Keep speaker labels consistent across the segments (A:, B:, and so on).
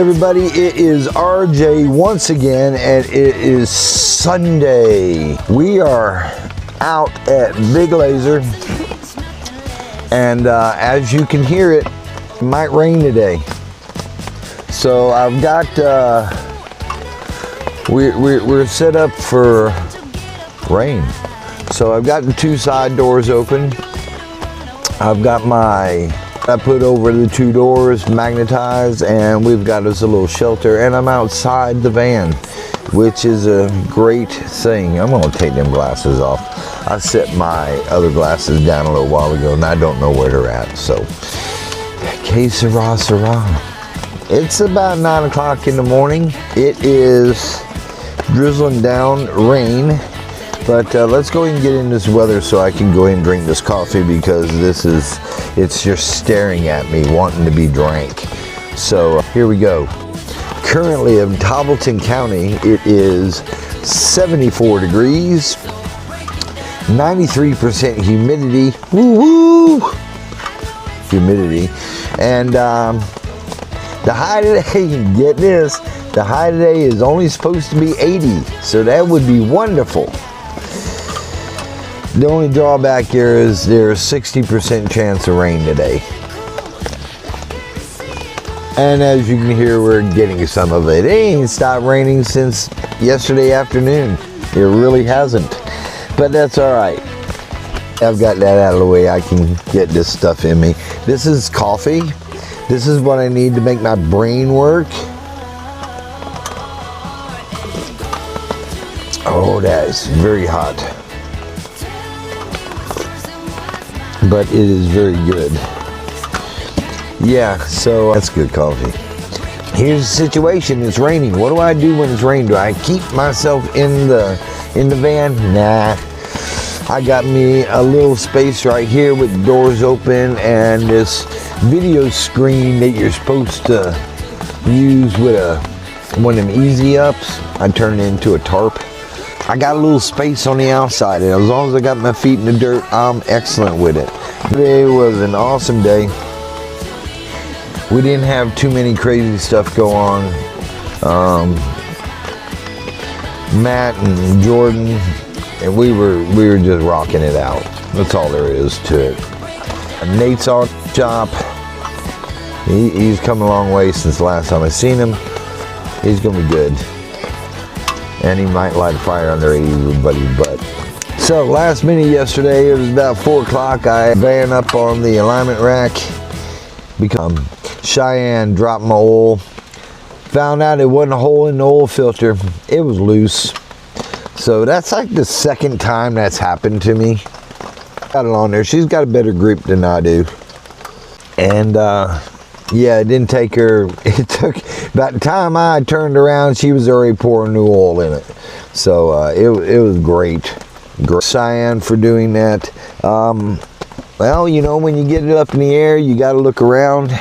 A: everybody, it is RJ once again, and it is Sunday. We are out at Big Laser, and as you can hear it might rain today. So I've got, we're set up for rain. So I've got the two side doors open. I've got I put over the two doors magnetized, and we've got us a little shelter, and I'm outside the van, which is a great thing. I'm gonna take them glasses off. I set my other glasses down a little while ago, and I don't know where they're at, so que sera, sera. It's about 9 o'clock in the morning. It is drizzling down rain, but let's go ahead and get in this weather so I can go ahead and drink this coffee, because it's just staring at me wanting to be drank. So here we go. Currently in Tobbleton County, it is 74 degrees, 93% humidity, humidity, and the high today, get this, the high today is only supposed to be 80, so that would be wonderful. The only drawback here is there's 60% chance of rain today. And as you can hear, we're getting some of it. It ain't stopped raining since yesterday afternoon. It really hasn't. But that's all right. I've got that out of the way. I can get this stuff in me. This is coffee. This is what I need to make my brain work. Oh, that is very hot. But it is very good. Yeah, so that's good coffee. Here's the situation, it's raining. What do I do when it's raining? Do I keep myself in the van? Nah. I got me a little space right here with doors open and this video screen that you're supposed to use with one of them easy ups. I turn it into a tarp. I got a little space on the outside, and as long as I got my feet in the dirt, I'm excellent with it. Today was an awesome day. We didn't have too many crazy stuff go on. Matt and Jordan, and we were just rocking it out. That's all there is to it. And Nate's on shop. He's come a long way since the last time I seen him. He's gonna be good. And he might light a fire under everybody's butt. So last minute yesterday, it was about 4 o'clock, I van up on the alignment rack because Cheyenne dropped my oil. Found out it wasn't a hole in the oil filter, it was loose. So that's like the second time that's happened to me. Got it on there, she's got a better grip than I do. And yeah, it didn't take her, it took, about the time I turned around, she was already pouring new oil in it. So it was great. Cheyenne for doing that. Well, you know, when you get it up in the air, you got to look around.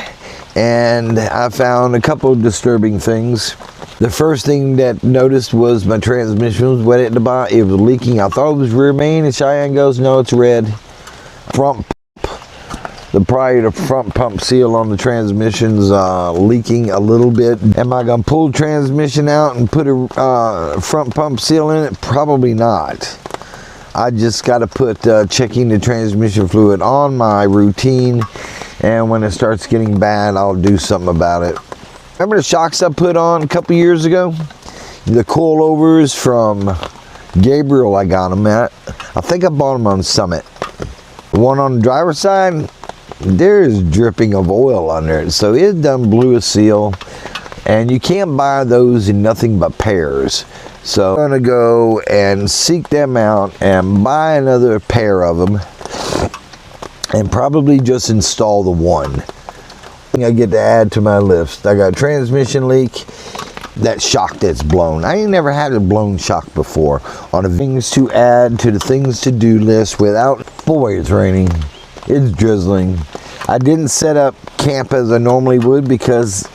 A: And I found a couple of disturbing things. The first thing that noticed was my transmission was wet at the bottom. It was leaking. I thought it was rear main, and Cheyenne goes, no, it's red. Front the front pump seal on the transmission's leaking a little bit. Am I gonna pull the transmission out and put a front pump seal in it? Probably not. I just got to put checking the transmission fluid on my routine, and when it starts getting bad, I'll do something about it. Remember the shocks I put on a couple years ago? The coilovers from Gabriel, I got them at. I think I bought them on Summit. The one on the driver's side, there is dripping of oil under it, so it done blew a seal, and you can't buy those in nothing but pairs. So I'm gonna go and seek them out and buy another pair of them, and probably just install the one. I get to add to my list. I got a transmission leak, that shock that's blown. I ain't never had a blown shock before. On the things to add to the things to do list without, boy, it's raining. It's drizzling. I didn't set up camp as I normally would because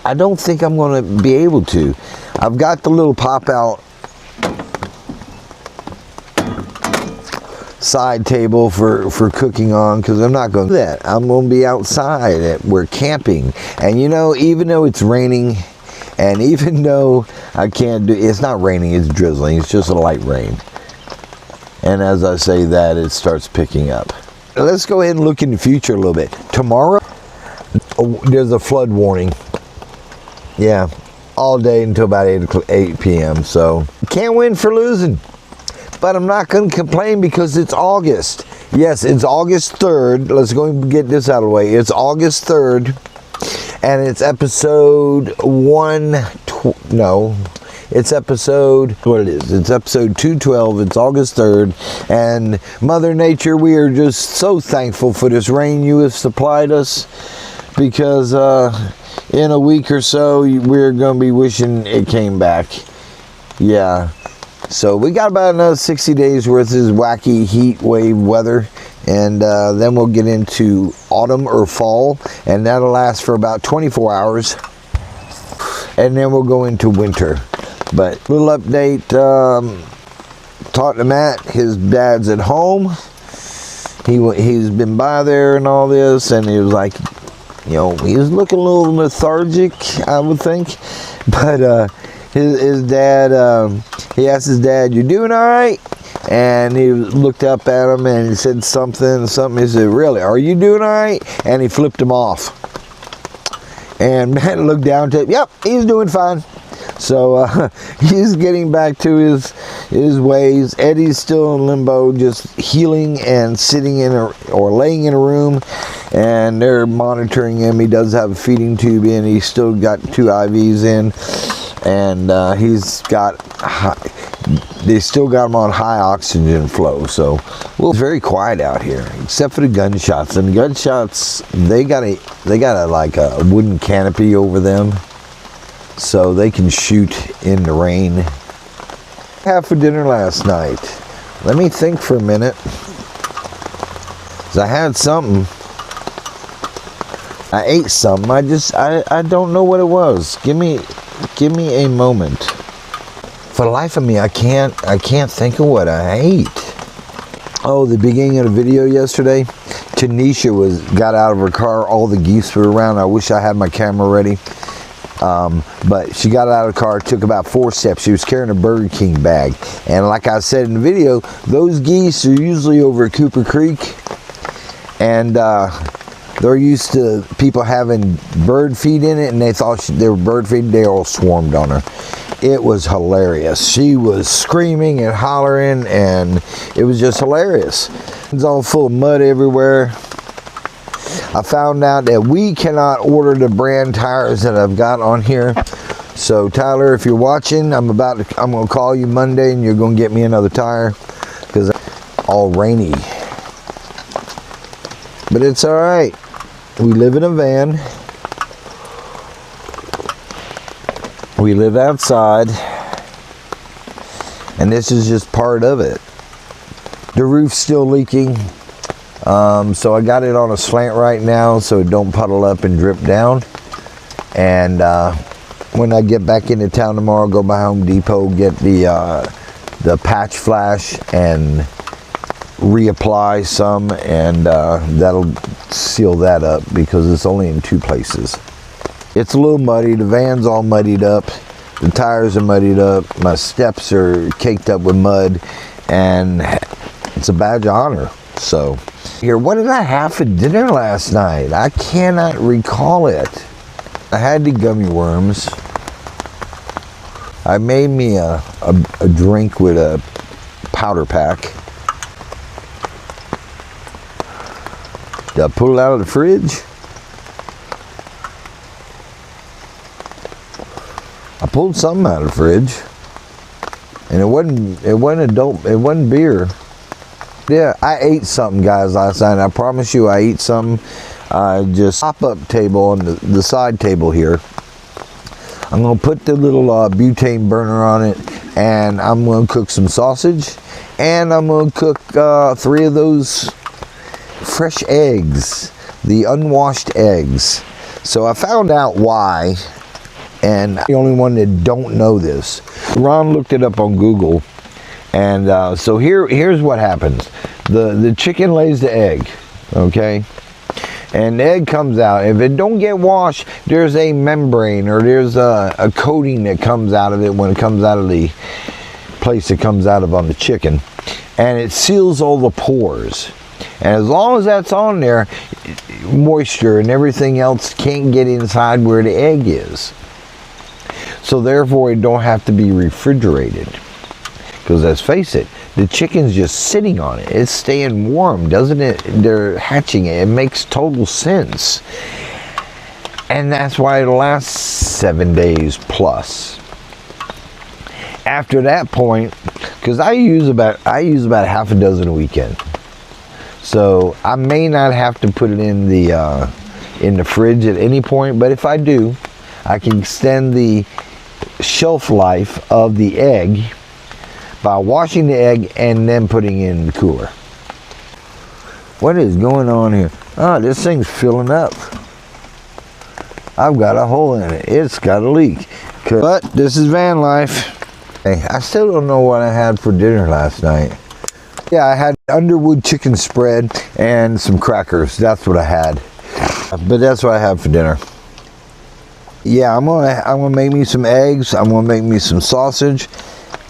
A: I don't think I'm going to be able to. I've got the little pop-out side table for cooking on, because I'm not going to do that. I'm going to be outside. We're camping. And you know, even though it's raining, And even though I can't do, it's not raining, it's drizzling, it's just a light rain. And as I say that, it starts picking up. Let's go ahead and look in the future a little bit. Tomorrow, there's a flood warning. Yeah, all day until about 8 p.m. So, can't win for losing. But I'm not going to complain because it's August. Yes, it's August 3rd. Let's go and get this out of the way. It's August 3rd. And it's episode it's episode, what it is, it's episode 212, it's August 3rd, and Mother Nature, we are just so thankful for this rain you have supplied us, because in a week or so, we're going to be wishing it came back. Yeah, so we got about another 60 days worth of this wacky heat wave weather, and then we'll get into autumn or fall, and that'll last for about 24 hours, and then we'll go into winter. But little update, talked to Matt, his dad's at home, he's been by there and all this, and he was like, you know, he was looking a little lethargic, I would think, but his dad, he asked his dad, "You doing all right?" And he looked up at him and he said something. He said, "Really, are you doing all right?" And he flipped him off. And Matt looked down to him. Yep, he's doing fine. So he's getting back to his ways. Eddie's still in limbo, just healing and sitting in or laying in a room, and they're monitoring him. He does have a feeding tube in. He's still got 2 IVs in, and they still got him on high oxygen flow. So it's very quiet out here, except for the gunshots. And the gunshots, they got like a wooden canopy over them, so they can shoot in the rain. Had for dinner last night. Let me think for a minute. 'Cause I had something. I ate something. I don't know what it was. Give me a moment. For the life of me, I can't think of what I ate. Oh, the beginning of the video yesterday, Tanisha got out of her car. All the geese were around. I wish I had my camera ready. But she got out of the car, took about 4 steps. She was carrying a Burger King bag. And like I said in the video, those geese are usually over at Cooper Creek. And they're used to people having bird feed in it, and they thought they were bird feed. They all swarmed on her. It was hilarious. She was screaming and hollering, and it was just hilarious. It's all full of mud everywhere. I found out that we cannot order the brand tires that I've got on here. So Tyler, if you're watching, I'm going to call you Monday, and you're going to get me another tire, because it's all rainy. But it's all right. We live in a van. We live outside, and this is just part of it. The roof's still leaking, so I got it on a slant right now so it don't puddle up and drip down. And when I get back into town tomorrow, I'll go by Home Depot, get the patch flash and reapply some, and that'll seal that up, because it's only in 2 places. It's a little muddy. The van's all muddied up. The tires are muddied up. My steps are caked up with mud, and it's a badge of honor. So here, what did I have for dinner last night? I cannot recall it. I had the gummy worms. I made me a drink with a powder pack. Did I pull it out of the fridge? I pulled something out of the fridge, and it wasn't beer. Yeah, I ate something, guys, last night. I promise you, I ate something. Just pop-up table on the side table here. I'm gonna put the little butane burner on it, and I'm gonna cook some sausage, and I'm gonna cook 3 of those fresh eggs, the unwashed eggs. So I found out why. And I'm the only one that don't know this. Ron looked it up on Google, and so here's what happens. The chicken lays the egg, okay, and the egg comes out. If it don't get washed, there's a membrane or there's a coating that comes out of it when it comes out of the place it comes out of on the chicken, and it seals all the pores. And as long as that's on there, moisture and everything else can't get inside where the egg is. So therefore it don't have to be refrigerated. Because let's face it, the chicken's just sitting on it. It's staying warm, doesn't it? They're hatching it. It makes total sense. And that's why it lasts 7 days plus. After that point, because I use about half a dozen a weekend. So I may not have to put it in the fridge at any point, but if I do, I can extend the shelf life of the egg by washing the egg and then putting it in the cooler. What is going on here? Oh, this thing's filling up. I've got a hole in it. It's got a leak. But this is van life. Hey, I still don't know what I had for dinner last night. Yeah, I had Underwood chicken spread and some crackers. That's what I had. But that's what I have for dinner. Yeah, I'm gonna make me some eggs. I'm gonna make me some sausage.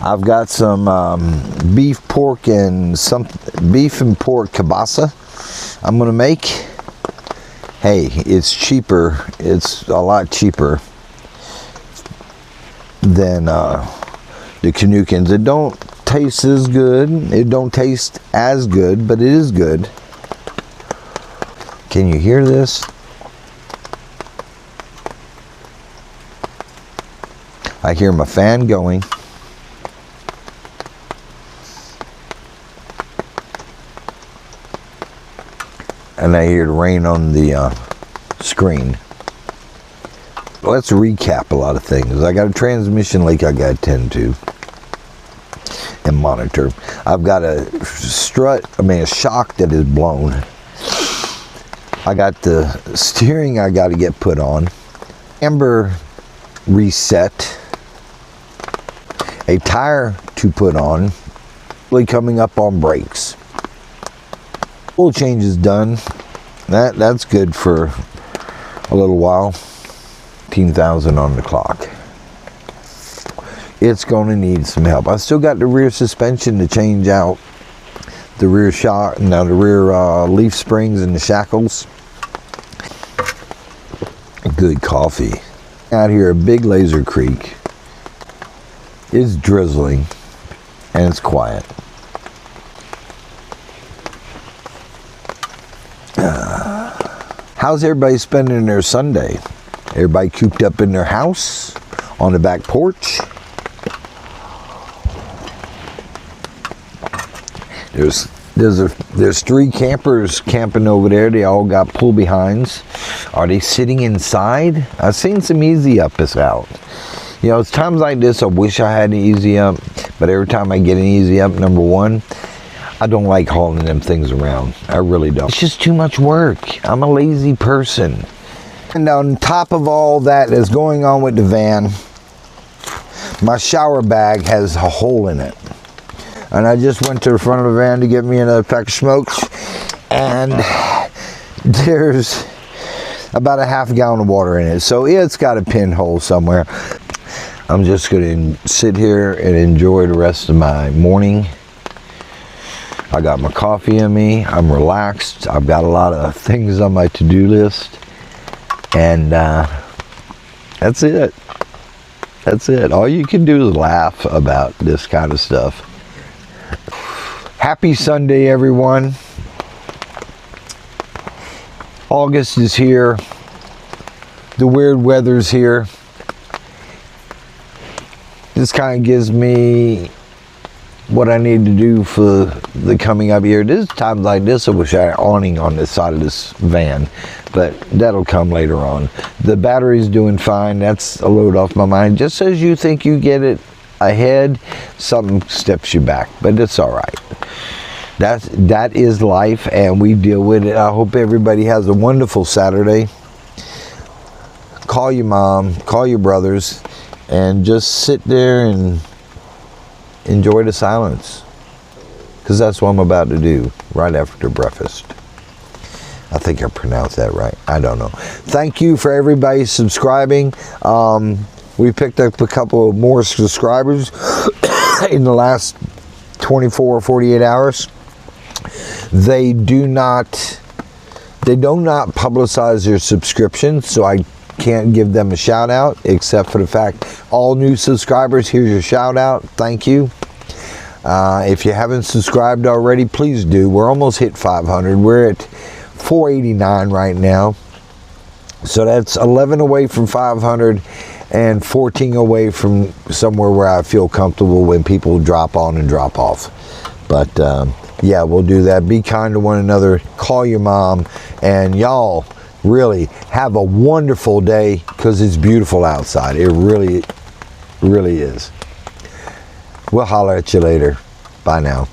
A: I've got some beef and pork kielbasa I'm gonna make. Hey, it's cheaper. It's a lot cheaper than the Canukins. It don't taste as good. It don't taste as good, but it is good. Can you hear this? I hear my fan going. And I hear the rain on the screen. Let's recap a lot of things. I got a transmission leak I got to tend to and monitor. I've got a shock that is blown. I got the steering I got to get put on. Amber reset. A tire to put on. Really coming up on brakes. Oil change is done. That's good for a little while. 15,000 on the clock. It's going to need some help. I still got the rear suspension to change out. The rear shock, now the rear leaf springs and the shackles. Good coffee. Out here at Big Laser Creek. It's drizzling and it's quiet. How's everybody spending their Sunday? Everybody cooped up in their house, on the back porch. There's 3 campers camping over there. They all got pull behinds. Are they sitting inside? I've seen some easy uppers out. You know, it's times like this I wish I had an easy up, but every time I get an easy up, number one, I don't like hauling them things around. I really don't. It's just too much work. I'm a lazy person. And on top of all that is going on with the van, my shower bag has a hole in it. And I just went to the front of the van to get me another pack of smokes, and there's about a half gallon of water in it. So it's got a pinhole somewhere. I'm just going to sit here and enjoy the rest of my morning. I got my coffee in me. I'm relaxed. I've got a lot of things on my to-do list. And that's it. That's it. All you can do is laugh about this kind of stuff. Happy Sunday, everyone. August is here. The weird weather's here. This kind of gives me what I need to do for the coming up year. There's times like this I wish I had an awning on this side of this van, but that'll come later on. The battery's doing fine. That's a load off my mind. Just as you think you get it ahead, something steps you back, but it's all right. That is life, and we deal with it. I hope everybody has a wonderful Saturday. Call your mom, call your brothers, and just sit there and enjoy the silence, because that's what I'm about to do right after breakfast. I think I pronounced that right. I don't know. Thank you for everybody subscribing. We picked up a couple of more subscribers in the last 24 or 48 hours. They do not publicize their subscriptions, so I can't give them a shout out, except for the fact all new subscribers, here's your shout out. Thank you. If you haven't subscribed already, please do. We're almost hit 500. We're at 489 right now, so that's 11 away from 500 and 14 away from somewhere where I feel comfortable when people drop on and drop off. But yeah, we'll do that. Be kind to one another. Call your mom, and y'all really have a wonderful day, because it's beautiful outside. It really is. We'll holler at you later. Bye now.